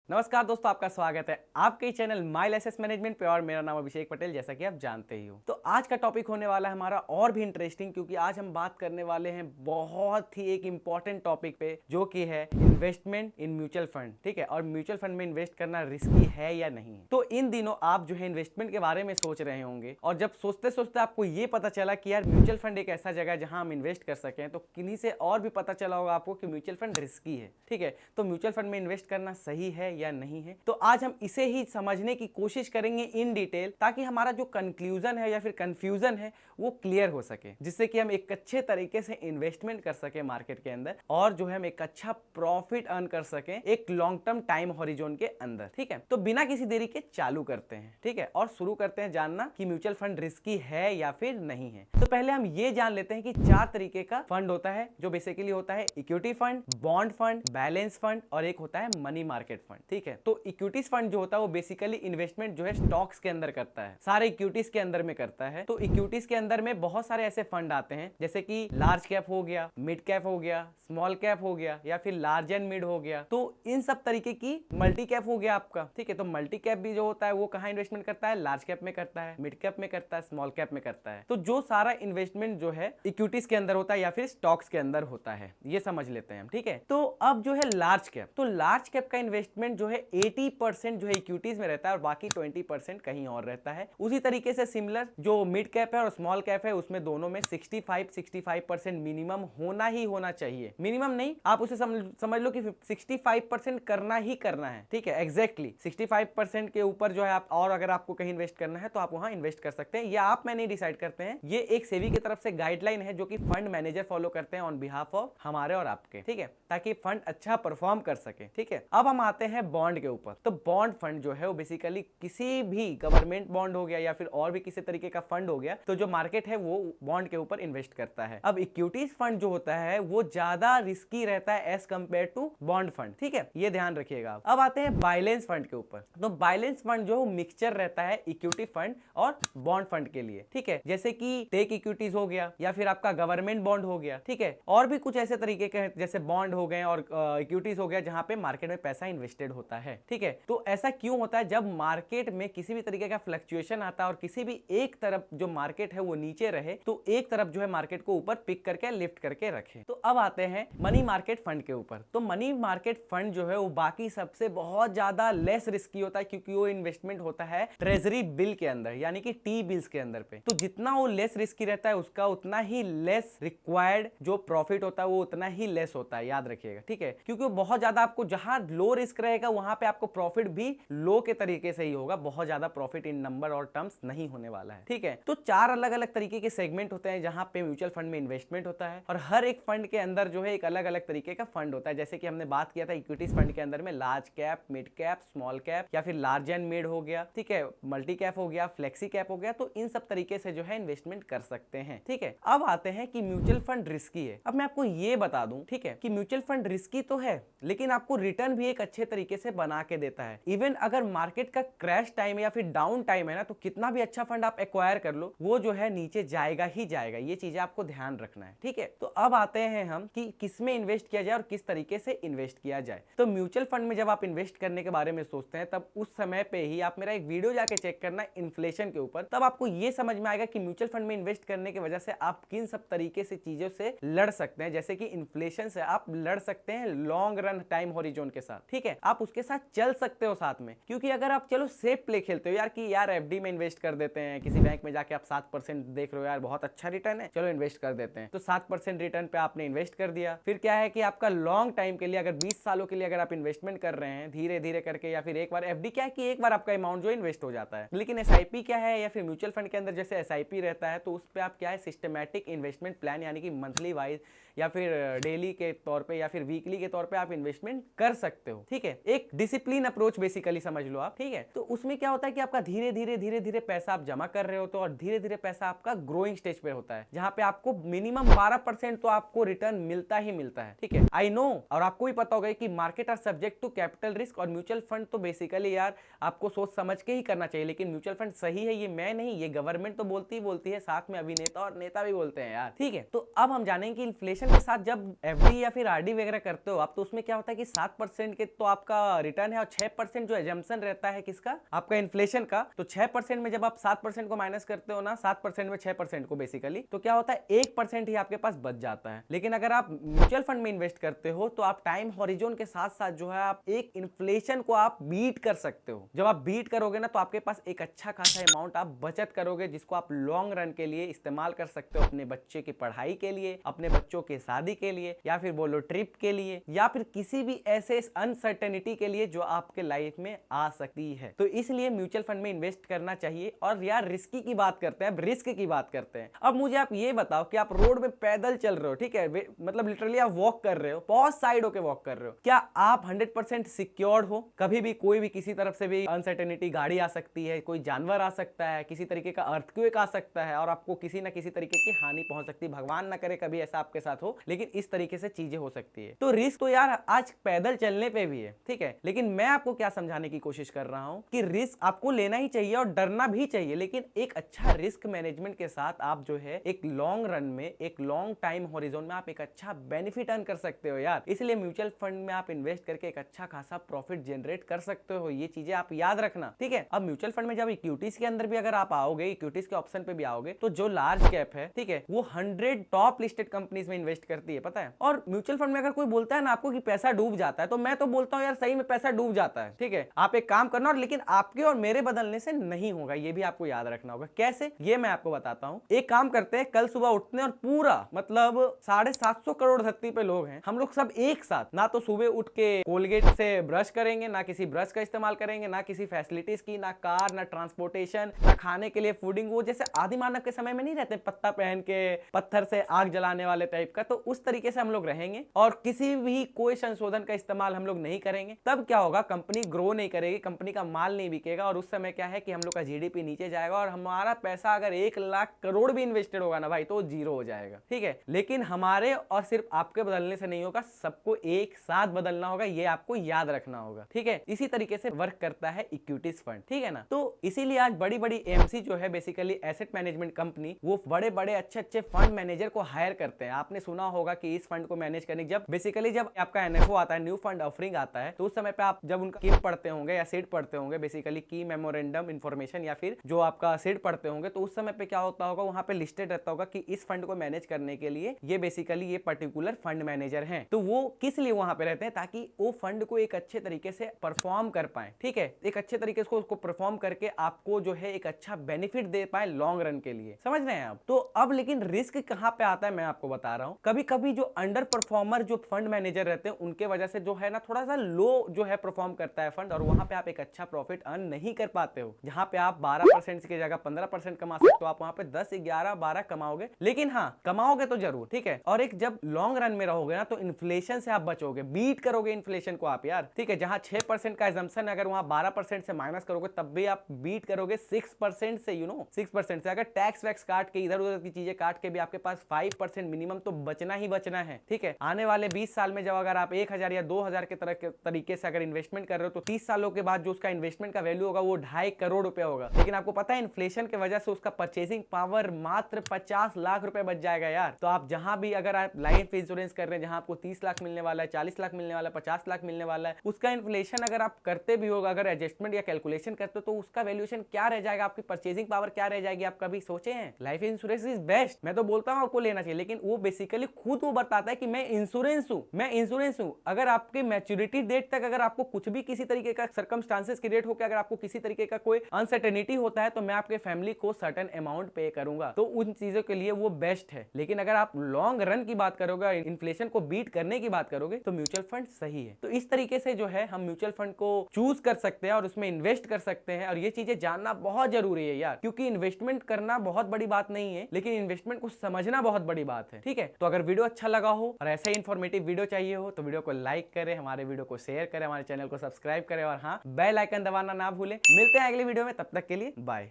नमस्कार दोस्तों, आपका स्वागत है आपके चैनल माइल एसेस मैनेजमेंट पे और मेरा नाम अभिषेक पटेल, जैसा कि आप जानते ही हो। तो आज का टॉपिक होने वाला है हमारा और भी इंटरेस्टिंग, क्योंकि आज हम बात करने वाले हैं बहुत ही एक इंपॉर्टेंट टॉपिक पे, जो कि है इन्वेस्टमेंट इन म्यूचुअल फंड। ठीक है, और म्यूचुअल फंड में इन्वेस्ट करना रिस्की है या नहीं है। तो इन दिनों आप जो है इन्वेस्टमेंट के बारे में सोच रहे होंगे, और जब सोचते सोचते आपको ये पता चला कि यार म्यूचुअल फंड एक ऐसा जगह है जहां हम इन्वेस्ट कर सकें, तो किन्हीं से और भी पता चला होगा आपको कि म्यूचुअल फंड रिस्की है। ठीक है, तो म्यूचुअल फंड में इन्वेस्ट करना सही है या नहीं है, तो आज हम इसे ही समझने की कोशिश करेंगे इन डिटेल, ताकि हमारा जो कंक्लूजन है या फिर कंफ्यूजन है वो क्लियर हो सके, जिससे कि हम एक अच्छे तरीके से इन्वेस्टमेंट कर सके मार्केट के अंदर, और जो है हम एक अच्छा प्रॉफिट अर्न कर सके एक लॉन्ग टर्म टाइम हॉरिजॉन के अंदर। ठीक है, तो बिना किसी देरी के चालू करते हैं। ठीक है, और शुरू करते हैं जानना कि म्यूचुअल फंड रिस्की है या फिर नहीं है। तो पहले हम ये जान लेते हैं कि 4 तरीके का फंड होता है, जो बेसिकली होता है equity fund, bond fund, balance fund और एक होता है मनी मार्केट फंड। ठीक है, तो इक्विटीज फंड जो होता है वो बेसिकली इन्वेस्टमेंट जो है स्टॉक्स के अंदर करता है, सारे इक्विटीज के अंदर में करता है। तो इक्विटीज के अंदर में बहुत सारे ऐसे फंड आते हैं, जैसे कि लार्ज कैप हो गया, मिड कैप हो गया, स्मॉल कैप हो गया, या फिर लार्ज एंड मिड हो गया। तो इन सब तरीके की मल्टी कैप हो गया आपका। ठीक है, तो मल्टी कैप भी जो होता है वो कहाँ इन्वेस्टमेंट करता है, लार्ज कैप में करता है, मिड कैप में करता है, स्मॉल कैप में करता है। तो जो सारा इन्वेस्टमेंट जो है इक्विटीज के अंदर होता है या फिर स्टॉक्स के अंदर होता है, ये समझ लेते हैं हम। ठीक है, तो अब जो है लार्ज कैप, तो लार्ज कैप का इन्वेस्टमेंट जो है 80% जो है इक्विटीज में रहता है और बाकी 20% कहीं और रहता है। उसी तरीके से सिमिलर जो मिड कैप है और स्मॉल कैप है, उसमें दोनों में 65% मिनिमम होना ही होना चाहिए। मिनिमम नहीं, आप उसे समझ लो कि 65% करना ही करना है। ठीक है, एग्जैक्टली 65% के ऊपर जो है आप, और अगर आपको कहीं इन्वेस्ट करना है तो आप वहां इन्वेस्ट कर सकते हैं, या आप मैं नहीं डिसाइड करते हैं। ये एक सेबी की तरफ से गाइडलाइन है जो कि फंड मैनेजर फॉलो करते हैं ऑन बिहाफ ऑफ हमारे और आपके। ठीक है, ताकि फंड अच्छा परफॉर्म कर सके। ठीक है, अब हम आते हैं बॉन्ड के ऊपर। तो बॉन्ड फंड जो है वो बेसिकली किसी भी गवर्नमेंट बॉन्ड हो गया या फिर और भी किसी तरीके का फंड हो गया, तो जो मार्केट है वो बॉन्ड के ऊपर इन्वेस्ट करता है। अब इक्विटीज फंड जो होता है वो ज्यादा रिस्की रहता है as compare to bond fund. ठीक है, ये ध्यान रखिएगा। अब आते हैं बैलेंस फंड के ऊपर। तो बैलेंस फंड जो मिक्सचर रहता है इक्विटी फंड और बॉन्ड फंड के लिए। ठीक है, जैसे कि टेक इक्विटीज हो गया या फिर आपका गवर्नमेंट बॉन्ड हो गया। ठीक है, और भी कुछ ऐसे तरीके के जैसे बॉन्ड हो गए और इक्विटीज हो गया जहां पे मार्केट में पैसा इन्वेस्टेड होता है। ठीक है, तो ऐसा क्यों होता है, जब मार्केट में किसी भी तरीके का फ्लक्चुएशन आता है और किसी भी एक तरफ जो मार्केट है वो नीचे रहे, तो एक तरफ जो है मार्केट को ऊपर पिक करके लिफ्ट करके रखे। तो अब आते हैं मनी मार्केट फंड के ऊपर। तो मनी मार्केट फंड जो है वो बाकी सबसे बहुत ज्यादा लेस रिस्की होता है, क्योंकि वो इन्वेस्टमेंट होता है ट्रेजरी बिल के अंदर, यानी कि टी बिल्स के अंदर पे। तो जितना वो लेस रिस्की रहता है उसका उतना ही लेस रिक्वायर्ड जो प्रॉफिट होता है वो उतना ही लेस होता है, याद रखिएगा। ठीक है, क्योंकि वो बहुत ज्यादा आपको, जहां लो रिस्क रहेगा वहां पे आपको प्रॉफिट भी लो के तरीके से ही होगा, बहुत ज्यादा प्रॉफिट इन नंबर और टर्म्स नहीं होने वाला है। ठीक है, तो 4 अलग अलग तरीके के सेगमेंट होते हैं जहां पे म्यूचुअल फंड में इन्वेस्टमेंट होता है, और हर एक फंड के अंदर जो है एक अलग अलग तरीके का फंड होता है। जैसे कि हमने बात किया था इक्विटीज फंड के अंदर में large cap, mid cap, small cap या फिर लार्ज एंड मिड हो गया। ठीक है, मल्टी कैप हो गया, फ्लेक्सी कैप हो गया। तो इन सब तरीके से जो है इन्वेस्टमेंट कर सकते हैं। ठीक है, अब आते हैं कि म्यूचुअल फंड रिस्की है। अब मैं आपको ये बता दूं, ठीक है, कि म्यूचुअल फंड रिस्की तो है, लेकिन आपको रिटर्न भी एक अच्छे तरीके से बना के देता है। इवन अगर मार्केट का क्रैश टाइम या फिर डाउन टाइम है ना, तो कितना भी अच्छा फंड आप एक्वायर कर लो, वो जो है नीचे जाएगा ही जाएगा। ये चीजें आपको ध्यान रखना है। ठीक है, तो अब आते हैं हम कि किस में इन्वेस्ट किया जाए और किस तरीके से इन्वेस्ट किया जाए। तो म्यूचुअल फंड में जब आप इन्वेस्ट करने के बारे में सोचते हैं, तब उस समय पे ही आप मेरा एक वीडियो जाके चेक करना इन्फ्लेशन के ऊपर, तब आपको ये समझ में आएगा कि म्यूचुअल फंड में इन्वेस्ट करने की वजह से आप किन सब तरीके से चीजों से लड़ सकते हैं। जैसे कि इन्फ्लेशन से आप लड़ सकते हैं लॉन्ग रन टाइम हॉरिजॉन के साथ। ठीक है, आप उसके साथ चल सकते हो साथ में, क्योंकि अगर आप चलो सेफ प्ले खेलते हो यार कि यार एफडी में इन्वेस्ट कर देते हैं, किसी बैंक में जाके आप 7% देख रहे हो, यार बहुत अच्छा रिटर्न है, चलो इन्वेस्ट कर देते हैं। तो 7% रिटर्न पे आपने इन्वेस्ट कर दिया। फिर क्या है कि आपका लॉन्ग टाइम के लिए, अगर 20 सालों के लिए अगर आप इन्वेस्टमेंट कर रहे हैं धीरे धीरे करके, या फिर एक बार, एफडी क्या है कि एक बार आपका अमाउंट जो इन्वेस्ट हो जाता है, लेकिन एसआईपी क्या है या फिर म्यूचुअल फंड के अंदर जैसे एसआईपी रहता है, तो उस पर आप क्या है सिस्टमैटिक इन्वेस्टमेंट प्लान, यानी कि मंथली वाइज या फिर डेली के तौर पे या फिर वीकली के तौर पे आप इन्वेस्टमेंट कर सकते हो। ठीक है, एक डिसिप्लिन अप्रोच बेसिकली समझ लो आप। ठीक है, तो उसमें क्या होता है कि आपका धीरे धीरे पैसा आप जमा कर रहे हो, तो और धीरे धीरे पैसा आपका ग्रोइंग स्टेज पे होता है, जहां पे आपको मिनिमम 12% तो आपको रिटर्न मिलता ही मिलता है। ठीक है, आई नो, और आपको भी पता होगा कि market are subject to capital risk, और म्यूचुअल फंड तो बेसिकली यार आपको सोच समझ के ही करना चाहिए। लेकिन म्यूचुअल फंड सही है ये मैं नहीं, ये गवर्नमेंट तो बोलती ही बोलती है, साथ में अभिनेता और नेता भी बोलते हैं यार। ठीक है, तो अब हम जानेंगे कि इन्फ्लेशन इन्फ्लेशन के साथ जब एफडी या फिर आरडी वगैरह करते हो आप, तो उसमें क्या होता है कि 7% के तो आपका रिटर्न है और 6% जो एजम्पशन रहता है किसका, आपका इन्फ्लेशन का। तो 6% में जब आप 7% को माइनस करते हो ना, 7% में 6% को बेसिकली, तो क्या होता है 1% ही आपके पास बच जाता है। लेकिन अगर आप म्यूचुअल फंड में इन्वेस्ट करते हो तो आप टाइम हॉरिजन के साथ साथ जो है आप एक इन्फ्लेशन को आप बीट कर सकते हो। जब आप बीट करोगे ना तो आपके पास एक अच्छा खासा अमाउंट आप बचत करोगे, जिसको आप लॉन्ग रन के लिए इस्तेमाल कर सकते हो, अपने बच्चे की पढ़ाई के लिए, अपने बच्चों के शादी के लिए, या फिर बोलो ट्रिप के लिए, या फिर किसी भी ऐसे अनसर्टेनिटी के लिए जो आपके लाइफ में आ सकती है। तो इसलिए म्यूचुअल फंड में इन्वेस्ट करना चाहिए। और यार रिस्की की बात करते हैं, अब रिस्क की बात करते हैं। अब मुझे आप ये बताओ कि आप रोड में पैदल चल रहे हो, ठीक है, मतलब लिटरली आप वॉक कर रहे हो, बहुत साइड होके वॉक कर रहे हो, क्या आप 100% सिक्योर्ड हो? कभी भी कोई भी किसी तरफ से भी अनसर्टेनिटी, गाड़ी आ सकती है, कोई जानवर आ सकता है, किसी तरीके का अर्थक्वेक आ सकता है और आपको किसी ना किसी तरीके की हानि पहुंच सकती है। भगवान ना करे कभी ऐसा आपके साथ हो, लेकिन इस तरीके से चीजें हो सकती है। तो रिस्क तो यार आज पैदल चलने पे भी है, ठीक है, लेकिन मैं आपको क्या समझाने की कोशिश कर रहा हूं कि रिस्क आपको लेना ही चाहिए और डरना भी चाहिए, लेकिन एक अच्छा रिस्क मैनेजमेंट के साथ आप जो है एक लॉन्ग रन में, एक लॉन्ग टाइम हॉरिजॉन में आप एक अच्छा बेनिफिट अर्न कर सकते हो यार। इसलिए म्यूचुअल फंड में आप इन्वेस्ट करके एक अच्छा खासा प्रॉफिट जनरेट कर सकते हो। ये चीजें आप याद रखना, ठीक है। अब म्यूचुअल फंड में जब इक्विटीज के अंदर भी अगर आप आओगे, इक्विटीज के ऑप्शन पे भी आओगे, तो जो लार्ज कैप है, ठीक है, वो 100 टॉप लिस्टेड कंपनीज में इन्वेस्ट करती है, पता है। और म्यूचुअल फंड में अगर कोई बोलता है ना आपको कि पैसा डूब जाता है, तो मैं तो बोलता हूँ यार सही में पैसा डूब जाता है, ठीक है। आप एक काम करना, और लेकिन आपके और मेरे बदलने से नहीं होगा, ये भी आपको याद रखना होगा। कैसे, ये मैं आपको बताता हूँ। एक काम करते हैं, कल सुबह उठते हैं और पूरा मतलब 750 करोड़ धरती पे लोग हैं, हम लोग सब एक साथ, ना तो सुबह उठ के कोलगेट से ब्रश करेंगे, ना किसी ब्रश का इस्तेमाल करेंगे, ना किसी फैसिलिटीज की, ना कार, ना ट्रांसपोर्टेशन, ना खाने के लिए फूडिंग, वो जैसे आदि मानव के समय में नहीं रहते पत्ता पहन के पत्थर से आग जलाने वाले टाइप का, तो उस तरीके से हम लोग रहेंगे और किसी भी कोई संशोधन का इस्तेमाल हम लोग नहीं करेंगे। तब क्या होगा, कंपनी ग्रो नहीं करेगी, कंपनी का माल नहीं बिकेगा, और उस समय क्या है कि हम लोग का जीडीपी नीचे जाएगा और हमारा पैसा अगर 1 लाख करोड़ भी इन्वेस्टेड होगा ना भाई, तो जीरो हो जाएगा, ठीक है। लेकिन हमारे और सिर्फ आपके बदलने से नहीं होगा, सबको एक साथ बदलना होगा, ये आपको याद रखना होगा, ठीक है। इसी तरीके से वर्क करता है इक्विटीज फंड, ठीक है ना। तो इसीलिए आज बड़ी बड़ी एमसी जो है बेसिकली एसेट मैनेजमेंट कंपनी, वो बड़े बड़े अच्छे अच्छे फंड मैनेजर को हायर करते हैं। आपने सुना होगा कि इस फंड को मैनेज करने, जब बेसिकली जब आपका एनएफओ आता है, न्यू फंड ऑफरिंग आता है, तो उस समय पे आप जब उनका कीम पढ़ते होंगे या सीड पढ़ते होंगे, बेसिकली की मेमोरेंडम इंफॉर्मेशन, या फिर जो आपका सीड पढ़ते होंगे, तो उस समय पे क्या होता होगा, वहां पे लिस्टेड रहता होगा कि इस फंड को मैनेज करने के लिए ये बेसिकली ये पर्टिकुलर फंड मैनेजर हैं। तो वो किस लिए वहां पे रहते हैं, ताकि वो फंड को एक अच्छे तरीके से परफॉर्म कर पाए, ठीक है, एक अच्छे तरीके से उसको परफॉर्म करके आपको जो है एक अच्छा बेनिफिट दे पाए लॉन्ग रन के लिए, समझ रहे हैं आप। तो अब लेकिन रिस्क कहां पे आता है, मैं आपको बता रहा हूं। कभी कभी जो अंडर परफॉर्मर जो फंड मैनेजर रहते हैं, उनके वजह से जो है ना थोड़ा सा लो जो है परफॉर्म करता है फंड, और वहां पे आप एक अच्छा प्रॉफिट अर्न नहीं कर पाते हो। जहां पे आप 12% की जगह 15% कमा सकते हो, आप वहां पे 10, 11, 12 कमाओगे, लेकिन हाँ कमाओगे तो जरूर, ठीक है। और एक जब लॉन्ग रन में रहोगे ना, तो इन्फ्लेशन से आप बचोगे, बीट करोगे इन्फ्लेशन को आप यार, ठीक है। जहां 6% का एजम्पशन, अगर वहां 12% से माइनस करोगे, तब भी आप बीट करोगे 6% से, 6% से। अगर टैक्स वैक्स काट के, इधर उधर की चीजें काट के भी आपके पास 5% मिनिमम तो बचना ही बचना है, ठीक है। आने वाले 20 साल में जब अगर आप 1000 या 2000 के तरीके से अगर इन्वेस्टमेंट कर रहे हो, तो 30 सालों के बाद जो उसका इन्वेस्टमेंट का वैल्यू होगा वो 2.5 करोड़ रुपए होगा। लेकिन आपको पता है इन्फ्लेशन की वजह से उसका परचेसिंग पावर मात्र 50 लाख रुपए बच जाएगा यार। तो आप जहां भी अगर आप लाइफ इंश्योरेंस कर रहे हैं, जहां आपको 30 लाख मिलने वाला है, 40 लाख मिलने वाला है, 50 लाख मिलने वाला है, उसका इन्फ्लेशन अगर आप करते भी होगा, अगर एडजस्टमेंट या कैलकुलेशन करते हो, तो उसका वैल्यूएशन क्या रह जाएगा, आपकी परचेसिंग पावर क्या रह जाएगी, आप कभी सोचे हैं? लाइफ इंश्योरेंस इज बेस्ट, मैं तो बोलता हूं आपको लेना चाहिए, लेकिन वो बेसिकली खुद वो बताता है कि मैं इंश्योरेंस हूं, मैं इंश्योरेंस हूं। अगर आपके मैच्योरिटी डेट तक अगर आपको कुछ भी किसी तरीके का सर्कमस्टांसेस क्रिएट होकर अगर आपको किसी तरीके का कोई अनसर्टेनिटी होता है, तो मैं आपके फैमिली को सर्टेन अमाउंट पे करूंगा। तो उन चीजों के लिए वो बेस्ट है। लेकिन अगर आप लॉन्ग रन की बात करोगे, इन्फ्लेशन को बीट करने की बात करोगे, तो म्यूचुअल फंड सही है। तो इस तरीके से जो है हम म्यूचुअल फंड को चूज कर सकते हैं और उसमें इन्वेस्ट कर सकते हैं। और ये चीजें जानना बहुत जरूरी है यार, क्योंकि इन्वेस्टमेंट करना बहुत बड़ी बात नहीं है, लेकिन इन्वेस्टमेंट को समझना बहुत बड़ी बात है, ठीक है। तो अगर वीडियो अच्छा लगा हो और ऐसा ही इन्फॉर्मेटिव वीडियो चाहिए हो, तो वीडियो को लाइक करें, हमारे वीडियो को शेयर करें, हमारे चैनल को सब्सक्राइब करें, और हाँ बेल आइकन दबाना ना भूलें। मिलते हैं अगली वीडियो में, तब तक के लिए बाय।